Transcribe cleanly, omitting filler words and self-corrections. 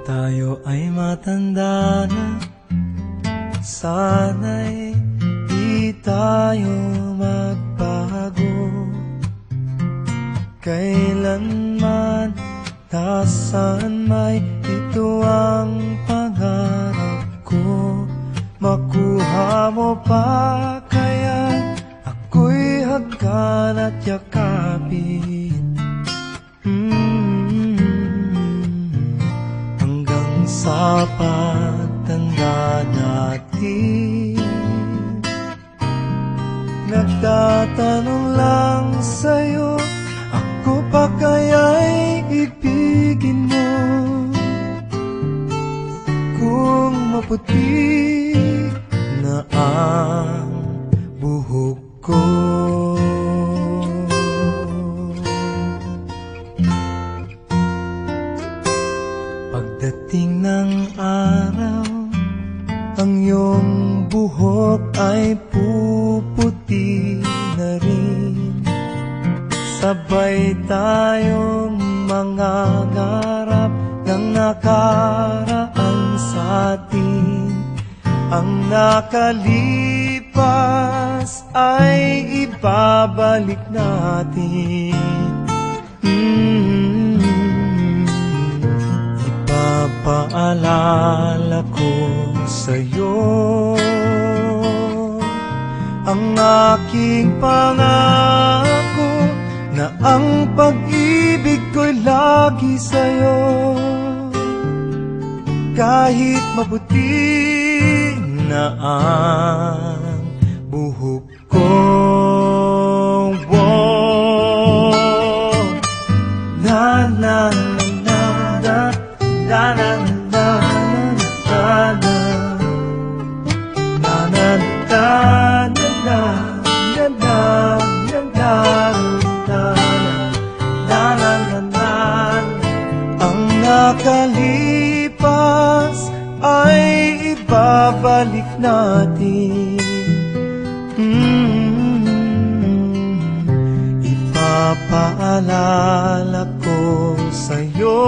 tayo ay matanda na, sana'y di tayo magbago. Kailanman, nasaan may ito ang pangarap ko. Makuha mo pa kaya ako'y hagkan at yakapin. Hanggang sa pagtanda natin, nagtatanong lang sa'yo, ako pa kaya'y ibigin mo? Kung maputi na ang buhok ko, pagdating ng araw, ang iyong buhok ay puputi na rin. Sabay tayong mangangarap ng nakaraan sa atin. Ang nakalipas ay ibabalik natin. Ipapaalala ko sa'yo ang aking pangako, na ang pag-ibig ko'y lagi sa'yo. Kahit maputi na ang buhok ko, na na na na na na na nakalipas ay ibabalik natin. Ipapaalala ko sa'yo